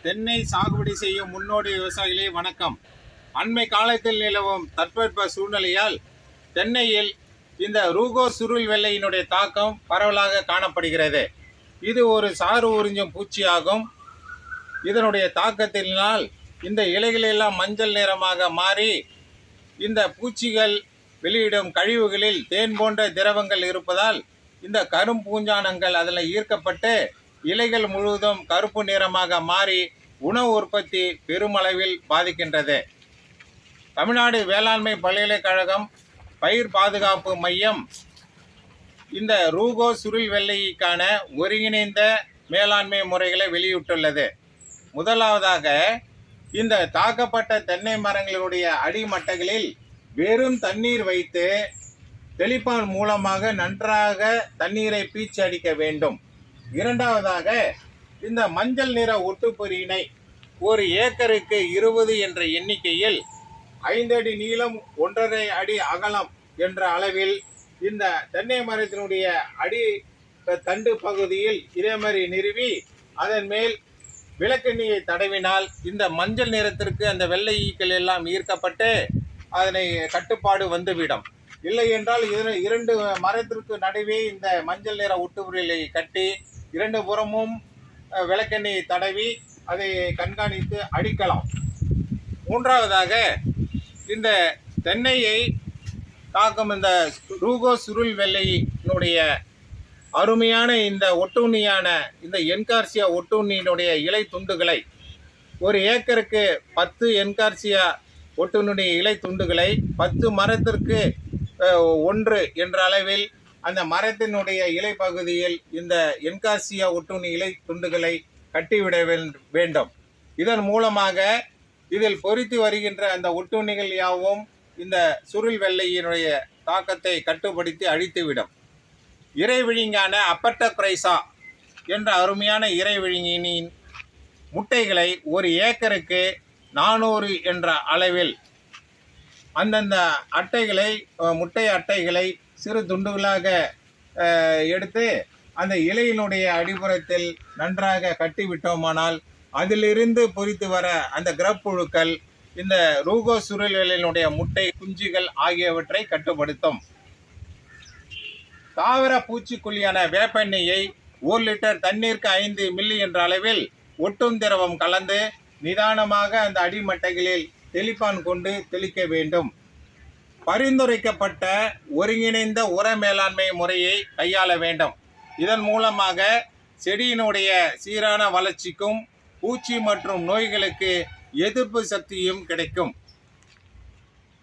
தென்னை சாகுபடி செய்யும் முன்னோடி விவசாயிகளே வணக்கம். அண்மை காலத்தில் நிலவும் தட்பவெப்ப சூழ்நிலையால் தென்னையில் இந்த ரூகோ சுருள் வெள்ளையினுடைய தாக்கம் பரவலாக காணப்படுகிறது. இது ஒரு சாறு உறிஞ்சும் பூச்சியாகும். இதனுடைய தாக்கத்தினால் இந்த இலைகள் எல்லாம் மஞ்சள் நிறமாக மாறி இந்த பூச்சிகள் வெளியிடும் கழிவுகளில் தேன் போன்ற திரவங்கள் இருப்பதால் இந்த கரும்பூஞ்சானங்கள் அதில் ஈர்க்கப்பட்டு இலைகள் முழுவதும் கருப்பு நிறமாக மாறி உணவு உற்பத்தி பெருமளவில் பாதிக்கின்றது. தமிழ்நாடு வேளாண்மை பல்கலைக்கழகம் பயிர் பாதுகாப்பு மையம் இந்த ரூகோ சுருள் வெள்ளைக்கான ஒருங்கிணைந்த மேலாண்மை முறைகளை வெளியிட்டுள்ளது. முதலாவதாக, இந்த தாக்கப்பட்ட தென்னை மரங்களுடைய அடிமட்டைகளில் வெறும் தண்ணீர் வைத்து தெளிப்பான் மூலமாக நன்றாக தண்ணீரை பீச்சி அடிக்க வேண்டும். இரண்டாவதாக, இந்த மஞ்சள் நிற ஒட்டுப்பொறியினை ஒரு ஏக்கருக்கு 20 என்ற எண்ணிக்கையில் 5 அடி நீளம் 1.5 அடி அகலம் என்ற அளவில் இந்த தென்னை மரத்தினுடைய அடி தண்டு பகுதியில் இதே மாதிரி நிறுவி அதன் மேல் விளக்கெண்ணெயை தடவினால் இந்த மஞ்சள் நிறத்திற்கு அந்த வெள்ளை ஈக்கள் எல்லாம் ஈர்க்கப்பட்டு அதனை கட்டுப்பாடு வந்துவிடும். இல்லை என்றால் இரண்டு மரத்திற்கு நடுவே இந்த மஞ்சள் நிற ஒட்டுப்பொறியை கட்டி 2 புறமும் விளக்கெண்ணெயை தடவி அதை கண்காணித்து அடிக்கலாம். மூன்றாவதாக, இந்த தென்னையை தாக்கும் இந்த ரூகோ சுருள் வெள்ளையினுடைய அருமையான இந்த ஒட்டுண்ணியான இந்த என்கார்சியா ஒட்டுண்ணியினுடைய இலை துண்டுகளை ஒரு ஏக்கருக்கு 10 என்கார்சியா ஒட்டுண்ணிய இலை துண்டுகளை 10 மரத்திற்கு 1 என்ற அளவில் அந்த மரத்தினுடைய இலை பகுதியில் இந்த என்கார்சியா ஒட்டுண்ணி இலை துண்டுகளை கட்டிவிட வேண்டும். இதன் மூலமாக இதில் பொறித்து வருகின்ற அந்த ஒட்டுண்ணிகள் யாவும் இந்த சுருள் வெள்ளையினுடைய தாக்கத்தை கட்டுப்படுத்தி அழித்துவிடும். இறைவிழுங்கான அப்பட்டக்ரைசா என்ற அருமையான இறைவிழுங்கினின் முட்டைகளை ஒரு ஏக்கருக்கு 400 என்ற அளவில் அந்தந்த முட்டை அட்டைகளை சிறு துண்டுகளாக எடுத்து அந்த இலையினுடைய அடிப்புறத்தில் நன்றாக கட்டிவிட்டோமானால் அதிலிருந்து பொறித்து வர அந்த கிரப்புழுக்கள் இந்த ரூகோ சுருள் வெள்ளையினுடைய முட்டை குஞ்சுகள் ஆகியவற்றை கட்டுப்படுத்தும். தாவர பூச்சிக்கொல்லியான வேப்பெண்ணெயை 1 லிட்டர் தண்ணீருக்கு 5 மில்லி என்ற அளவில் ஒட்டும் திரவம் கலந்து நிதானமாக அந்த அடிமட்டைகளில் தெளிப்பான் கொண்டு தெளிக்க வேண்டும். பரிந்துரைக்கப்பட்ட ஒருங்கிணைந்த உர மேலாண்மை முறையை கையாள வேண்டும். இதன் மூலமாக செடியினுடைய சீரான வளர்ச்சிக்கும் பூச்சி மற்றும் நோய்களுக்கு எதிர்ப்பு சக்தியும் கிடைக்கும்.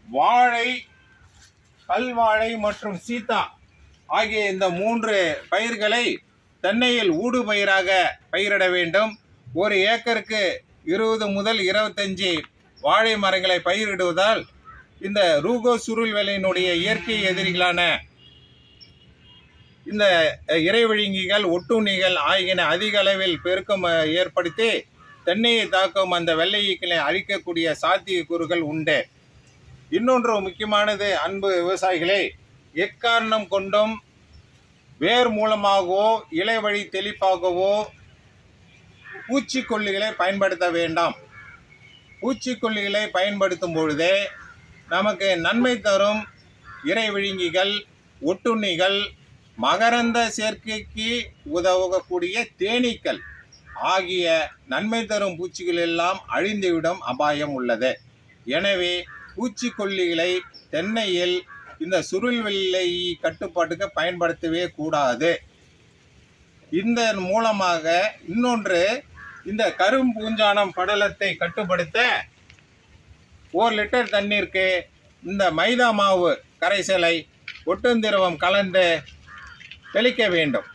வாழை, கல்வாழை மற்றும் சீத்தா ஆகிய இந்த 3 பயிர்களை தென்னையில் ஊடு பயிராக பயிரிட வேண்டும். ஒரு ஏக்கருக்கு 20 முதல் 25 வாழை மரங்களை பயிரிடுவதால் இந்த ரூகோ சுருள் வெள்ளையினுடைய இயற்கை எதிரிகளான இந்த இறைவிழுங்கிகள் ஒட்டுண்ணிகள் ஆகியன அதிக அளவில் பெருக்கம் ஏற்படுத்தி தென்னையை தாக்கும் அந்த வெள்ளை ஈக்களை அழிக்கக்கூடிய சாத்தியக்கூறுகள் உண்டு. இன்னொன்று முக்கியமானது, அன்பு விவசாயிகளே, எக்காரணம் கொண்டும் வேர் மூலமாகவோ இலை வழி தெளிப்பாகவோ பூச்சிக்கொல்லிகளை பயன்படுத்த வேண்டாம். பூச்சிக்கொல்லிகளை பயன்படுத்தும் பொழுதே நமக்கு நன்மை தரும் இறைவிழுங்கிகள், ஒட்டுண்ணிகள், மகரந்த சேர்க்கைக்கு உதவக்கூடிய தேனீக்கள் ஆகிய நன்மை தரும் பூச்சிகள் எல்லாம் அழிந்துவிடும் அபாயம் உள்ளது. எனவே பூச்சிக்கொல்லிகளை தென்னையில் இந்த சுருள் வெள்ளை கட்டுப்பாட்டுக்கு பயன்படுத்தவே கூடாது. இதன் மூலமாக இன்னொன்று, இந்த கரும்பூஞ்சானம் படலத்தை கட்டுப்படுத்த 1 லிட்டர் தண்ணீருக்கு இந்த மைதா மாவு கரைசலை ஒட்டுந்திரவம் கலந்து தெளிக்க வேண்டும்.